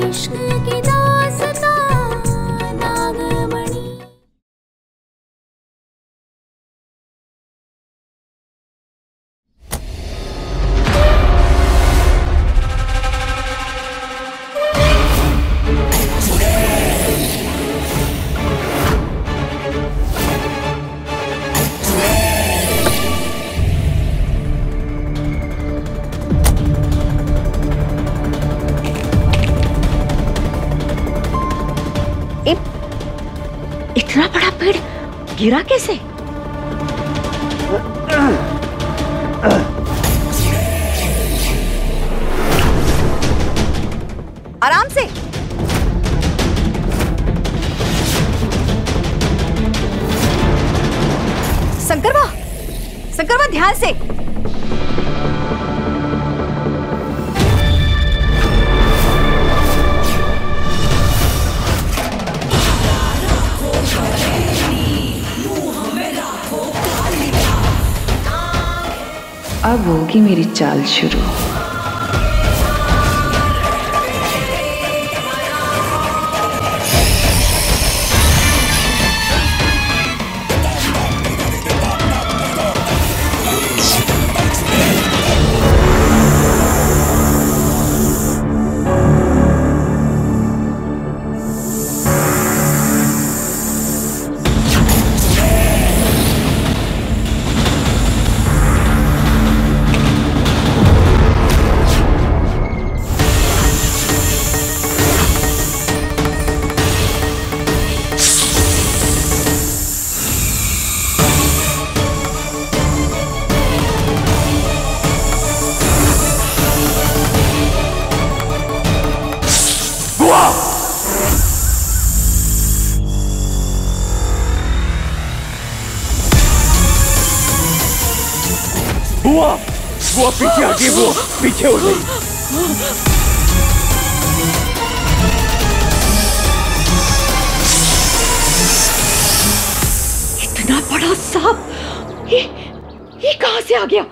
इश्क की दास्तां नागमणि। इतना बड़ा पेड़ गिरा कैसे? आराम से। शंकरवा ध्यान से। अब होगी मेरी चाल शुरू। बुआ पीछे हटिए, बुआ पीछे हो गई। इतना बड़ा सांप ये कहां से आ गया?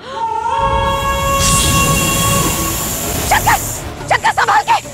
चक्कर संभाल के।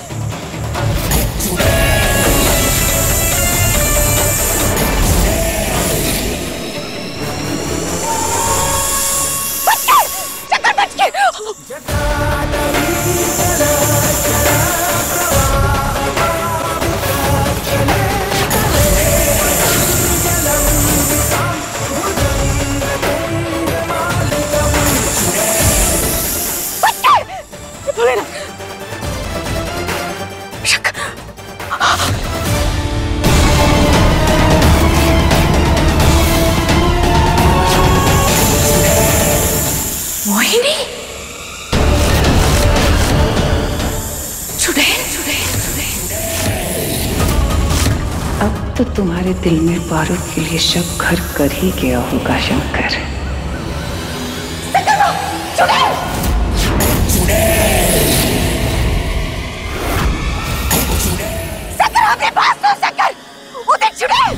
अब तो तुम्हारे दिल में बारूद के लिए शक घर कर ही गया होगा शंकर। अपने पास तो शंकर उधर चुड़ैल।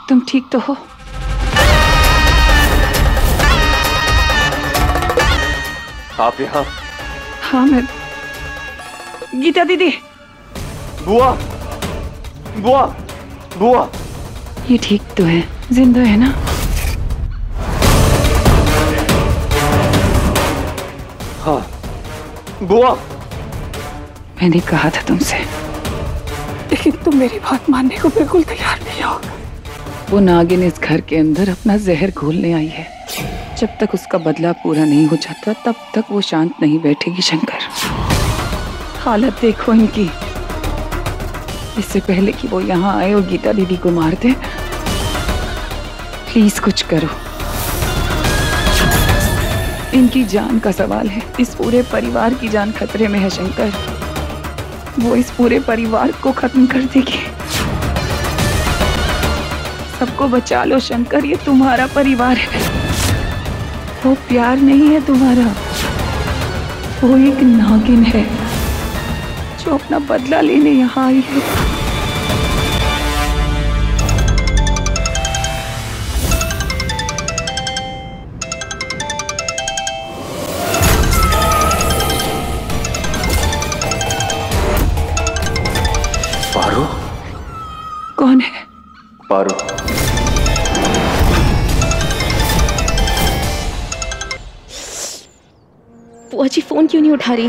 तुम ठीक तो हो? आप यहाँ? हाँ मैं गीता दीदी। बुआ बुआ बुआ, ये ठीक तो है, जिंदा है ना? हाँ बुआ। मैंने कहा था तुमसे, लेकिन तुम मेरी बात मानने को बिल्कुल तैयार नहीं हो। वो नागिन इस घर के अंदर अपना जहर घोलने आई है। जब तक उसका बदला पूरा नहीं हो जाता तब तक वो शांत नहीं बैठेगी। शंकर, हालत देखो इनकी। इससे पहले कि वो यहाँ आए और गीता दीदी को मार दे, प्लीज कुछ करो। इनकी जान का सवाल है, इस पूरे परिवार की जान खतरे में है। शंकर, वो इस पूरे परिवार को खत्म कर देगी। सबको बचा लो शंकर, ये तुम्हारा परिवार है। वो प्यार नहीं है तुम्हारा, वो एक नागिन है जो अपना बदला लेने यहाँ आई है। पारो? कौन है? पारो। बुआ जी फोन क्यों नहीं उठा रही?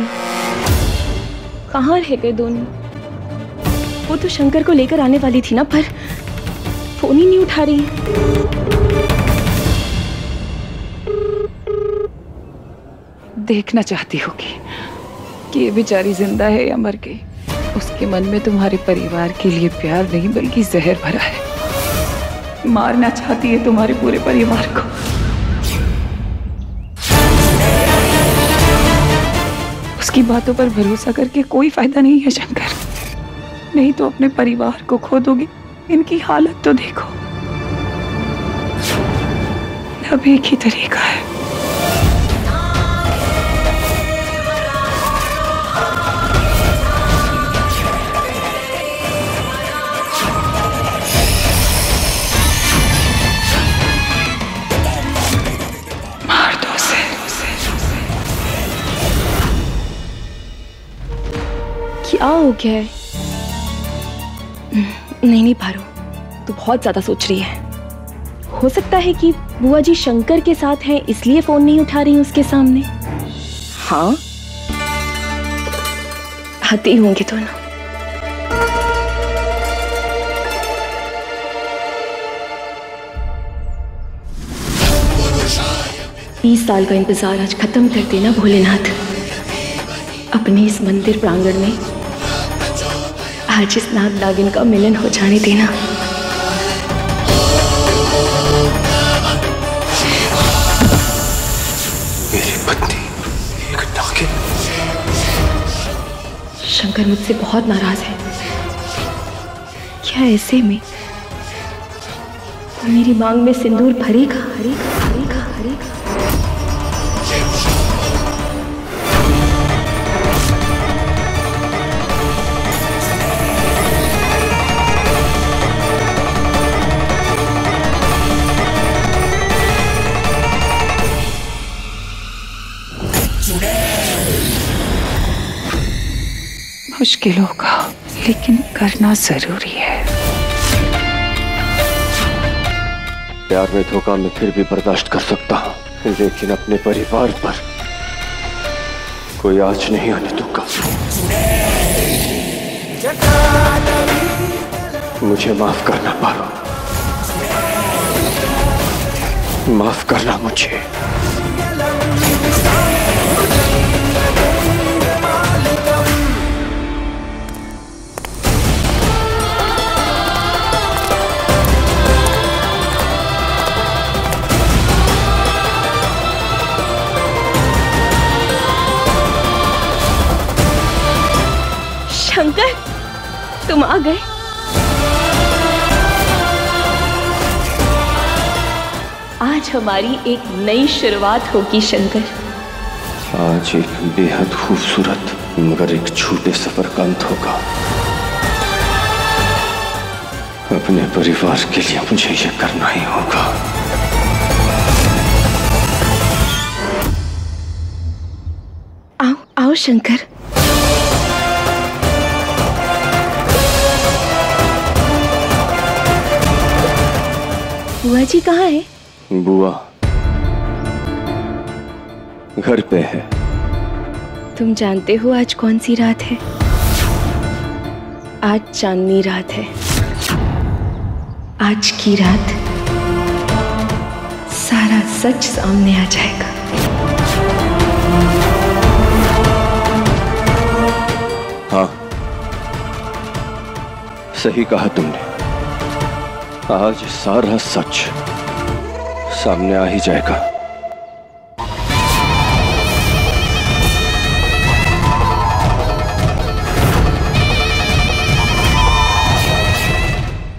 कहाँ रह गए दोनों? वो तो शंकर को लेकर आने वाली थी ना, पर फोन ही नहीं उठा रही। देखना चाहती होगी कि ये बेचारी जिंदा है या मर गई। उसके मन में तुम्हारे परिवार के लिए प्यार नहीं बल्कि जहर भरा है। मारना चाहती है तुम्हारे पूरे परिवार को। उसकी बातों पर भरोसा करके कोई फायदा नहीं है शंकर, नहीं तो अपने परिवार को खो दोगे। इनकी हालत तो देखो, अब एक ही तरीका है। मार दो उसे। क्या हो गया है? नहीं पारो, तू बहुत ज्यादा सोच रही है। हो सकता है कि बुआ जी शंकर के साथ हैं इसलिए फोन नहीं उठा रही उसके सामने। हाँ, आते ही होंगे तो ना। बीस साल का इंतजार आज खत्म कर देना भोलेनाथ। अपने इस मंदिर प्रांगण में आज इस नाग नागिन का मिलन हो जाने देना। मेरी पत्नी एक नागिन? शंकर मुझसे बहुत नाराज है। क्या ऐसे में वो मेरी मांग में सिंदूर भरेगा? मुश्किल होगा लेकिन करना जरूरी है। प्यार में धोखा मैं फिर भी बर्दाश्त कर सकता हूँ, लेकिन अपने परिवार पर कोई आँच नहीं आने दूंगा। मुझे माफ करना पारो, माफ करना मुझे। शंकर, तुम आ गए। आज हमारी एक नई शुरुआत होगी शंकर। आज एक बेहद खूबसूरत मगर एक छोटे सफर का अंत होगा। अपने परिवार के लिए मुझे ये करना ही होगा। आओ आओ आओ शंकर। बुआ जी कहाँ है? बुआ घर पे है। तुम जानते हो आज कौन सी रात है? आज चांदनी रात है। आज की रात सारा सच सामने आ जाएगा। हाँ, सही कहा तुमने। आज सारा सच सामने आ ही जाएगा।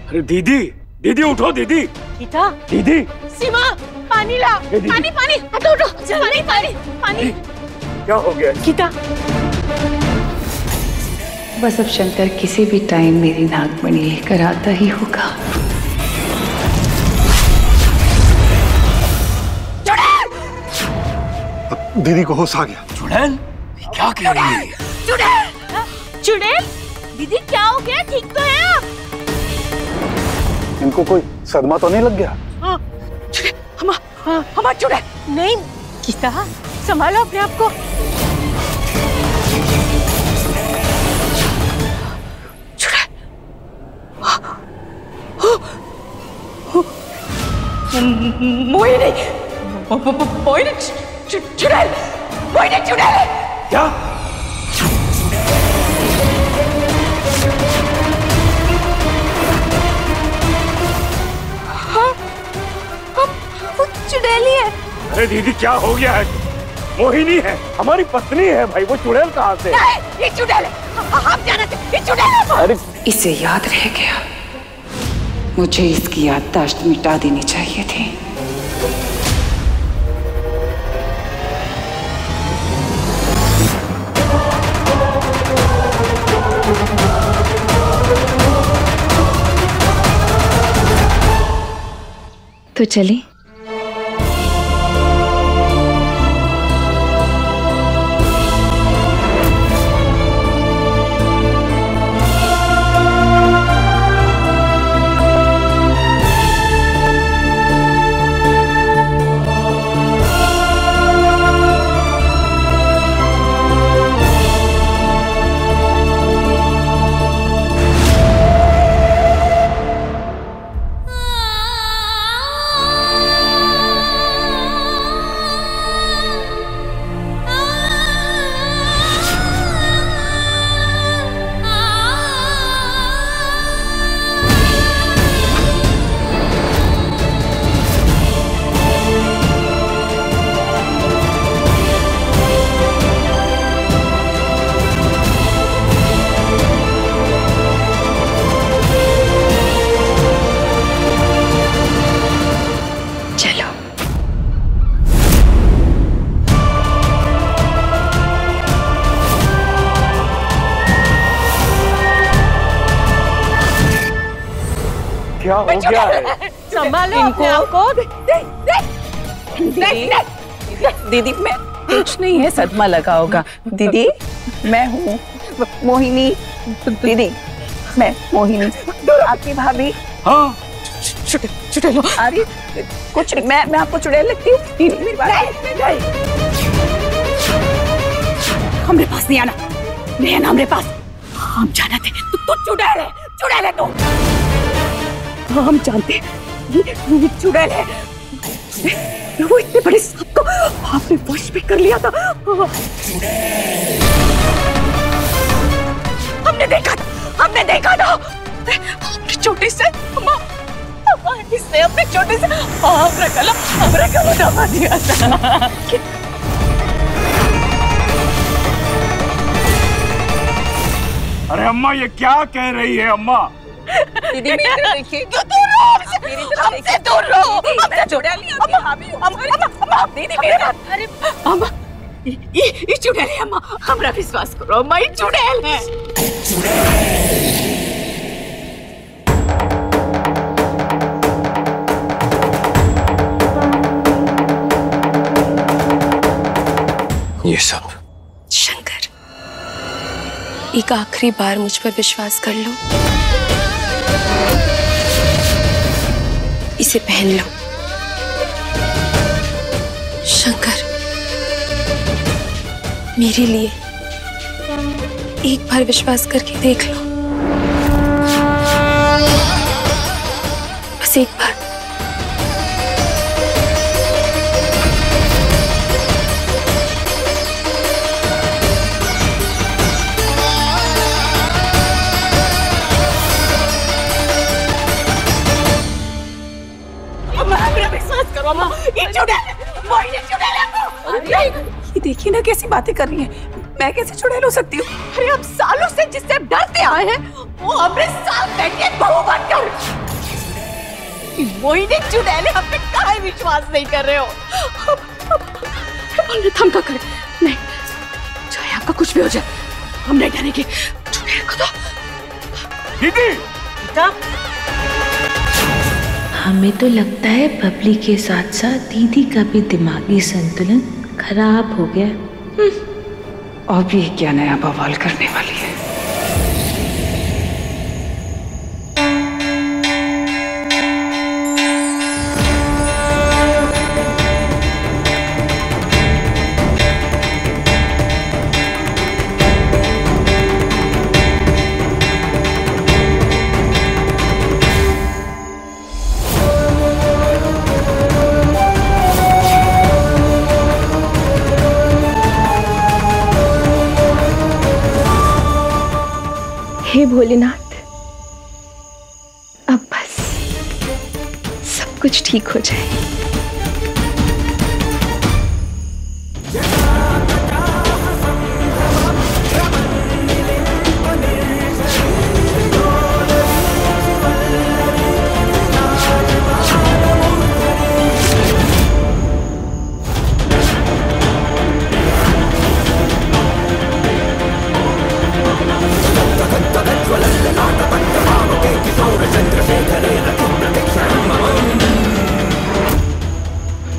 अरे दीदी, दीदी उठो दीदी। गीता, दीदी, सीमा, पानी ला। पानी पानी, उठो उठो, पानी पानी पानी। क्या हो गया? गीता, बस अब शंकर किसी भी टाइम मेरी नागमणि लेकर आता ही होगा। दीदी को होश आ गया। चुड़ैल, क्या कह रही है? चुड़ैल, चुड़ैल, दीदी क्या हो गया? ठीक तो है आप? इनको कोई सदमा तो नहीं लग गया? हमारा चुड़ैल नहीं। गीता, संभालो अपने आप को। मोहिनी, मोहिनी, चुड़ैल, मोहिनी, चुड़ैल। क्या? वो चुड़ैल ही है। अरे दीदी क्या हो गया है? मोहिनी है, हमारी पत्नी है भाई। वो चुड़ैल कहाँ से? नहीं, ये चुड़ैल है। हम जानते हैं, ये चुड़ैल है। अरे इसे याद रह गया। मुझे इसकी याददाश्त मिटा देनी चाहिए थी। तो चलें? क्या हो गया है? संभालो अपने आप को। दीदी, मैं कुछ नहीं है, सदमा लगा होगा। दीदी, मैं हूँ मोहिनी। दीदी, मैं मोहिनी, आपकी भाभी। हाँ, चुड़ैल। अरे कुछ नहीं, मैं आपको चुड़ैल लगती हूँ? नहीं, हमरे पास नहीं आना, नहीं आना हमरे पास। हम जानते हैं तू चुड़ैल है, चुड़ैल है तू। हम जानते हैं ये चुड़ैल है। वो इतने बड़े सांप को आपने वश में कर लिया था। हमने देखा था अपने छोटे से इसने अपने छोटे से हमरा गला दबा दिया था। अरे अम्मा ये क्या कह रही है अम्मा? दीदी, मेरी तरफ देखिए। हमसे दूर रहो। हमसे चुड़ैल अरे अम्मा, ये चुड़ैल है अम्मा। हमरा विश्वास करो अम्मा, ये चुड़ैल है। ये सब शंकर, एक आखिरी बार मुझ पर विश्वास कर लो, इसे पहन लो। शंकर, मेरे लिए एक बार विश्वास करके देख लो, बस एक बार। ये देखिए ना कैसी बातें कर रही है। मैं कैसे चुड़ैल हो सकती हूँ? अरे हम सालों से जिससे डरते आए हैं वो हमने साथ बैठे बहू बनकर मोहिनी चुड़ैल है। हम पे काहे विश्वास नहीं कर रहे हो? हम का करें नहीं, चाहे आपका कुछ भी हो जाए हम नहीं डरेंगे। चुड़ैल को तो दीदी हमें तो लगता है बबली के साथ साथ दीदी का भी दिमागी संतुलन खराब हो गया। और भी क्या नया बवाल करने वाली है? हे भोलेनाथ, अब बस सब कुछ ठीक हो जाए।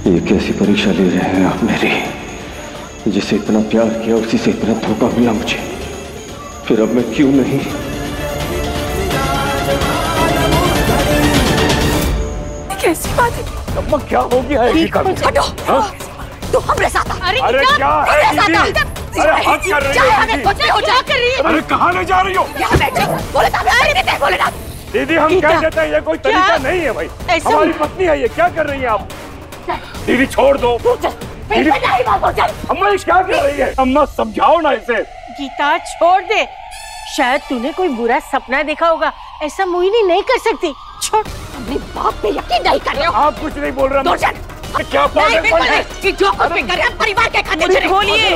ये कैसी परीक्षा ले रहे हैं आप मेरी? जिसे इतना प्यार किया उसी से इतना धोखा मिला मुझे, फिर अब मैं क्यों नहीं? कैसी बात है? अम्मा क्या हो गया है? हटो, तू हमरे साथ आ। अरे क्या है दीदी? अरे हद कर रही हो? अरे कहाँ ले जा रही हो? यहाँ बैठो, बोले ना। दीदी हम कह देते हैं ये कोई तरीका नहीं है भाई। हमारी पत्नी है ये, क्या कर रही है आप? दीदी छोड़ दो। दीदी अम्मा ये क्या कर रही है? अम्मा समझाओ ना इसे। गीता छोड़ दे, शायद तूने कोई बुरा सपना देखा होगा, ऐसा मोहिनी नहीं कर सकती। छोड़। अपने बाप पे यकीन नहीं कर रहे हो? आप कुछ नहीं बोल रहे। क्या जो कुछ भी कर रहे हैं परिवार के खाते में बोलिए।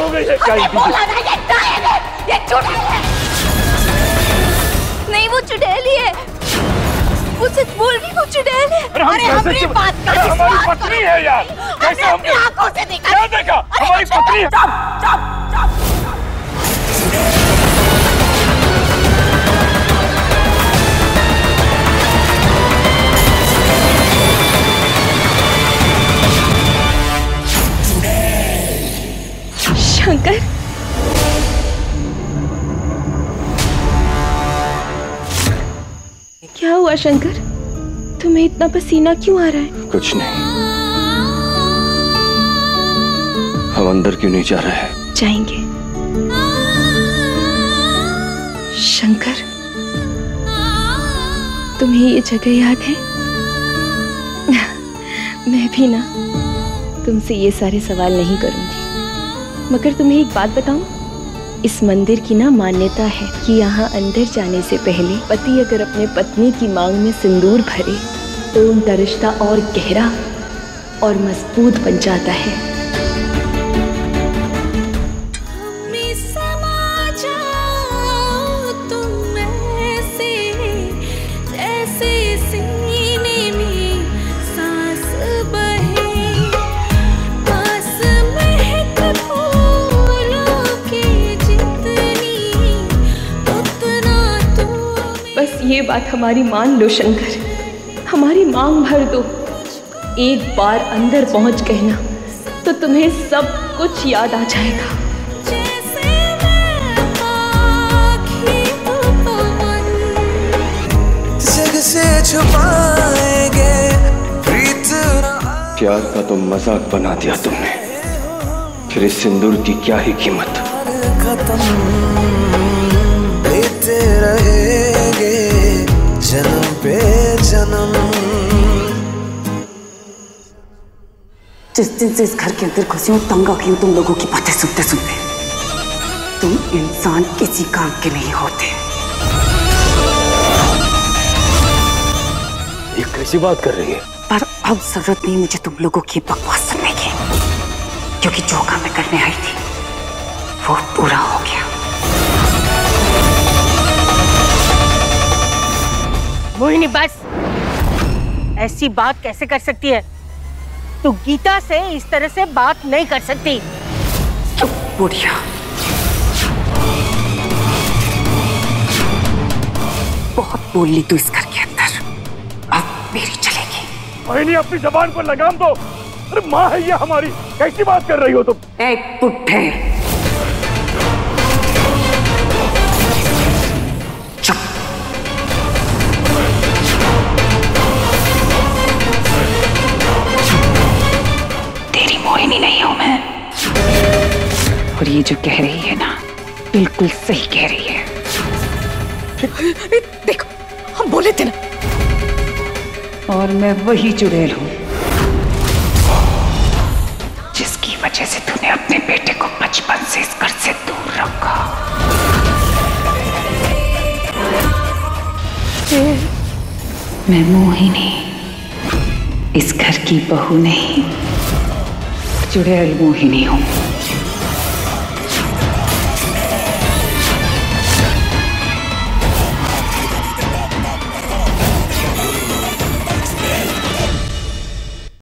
ये चुड़ैल है। नहीं, वो चुड़ैल ही है। वो सच बोल रही, वो चुड़ैल है। अरे हमारी बात कर, हमारी पत्नी है यार। कैसे हमने आंखों से देखा? क्या देखा? हमारी पत्नी है। शंकर, क्या हुआ शंकर? तुम्हें इतना पसीना क्यों आ रहा है? कुछ नहीं। हम अंदर क्यों नहीं जा रहे हैं? जाएंगे। शंकर, तुम्हें ये जगह याद है? मैं भी ना तुमसे ये सारे सवाल नहीं करूंगी, मगर तुम्हें एक बात बताऊं? इस मंदिर की ना मान्यता है कि यहाँ अंदर जाने से पहले पति अगर अपने पत्नी की मांग में सिंदूर भरे तो उनका रिश्ता और गहरा और मजबूत बन जाता है। ये बात हमारी मान लो शंकर, हमारी मांग भर दो। एक बार अंदर पहुंच गए ना तो तुम्हें सब कुछ याद आ जाएगा। छुपाएंगे प्रीत। प्यार का तो मजाक बना दिया तुमने, फिर इस सिंदूर की क्या ही कीमत। खत्म लेते रहेंगे जन्म पे जन्म। जिस दिन से इस घर के अंदर घुसी हूँ तंग आ गई हूँ तुम लोगों की बातें सुनते सुनते। तुम इंसान किसी काम के नहीं होते। ये कैसी बात कर रही है? पर अब जरूरत नहीं मुझे तुम लोगों की बकवास सुनने की, क्योंकि जो काम मैं करने आई थी वो पूरा हो गया। मोहिनी बस, ऐसी बात कैसे कर सकती है तू? गीता से इस तरह से बात नहीं कर सकती। चुप बुढ़िया। बहुत बोल ली तू इस घर के अंदर, अब मेरी चलेगी। मोहिनी अपनी जबान पर लगाम दो। अरे माँ है ये हमारी, कैसी बात कर रही हो तुम? एक पुट्ठे चुप। तेरी मोहिनी नहीं हूं मैं। और ये जो कह रही है ना, बिल्कुल सही कह रही है। देखो हम बोले थे ना। और मैं वही चुड़ैल हूं जिसकी वजह से तूने अपने बेटे को बचपन से इस घर से दूर रखा। मैं मोहिनी, इस घर की बहू नहीं, चुड़ैल मोहिनी हूं।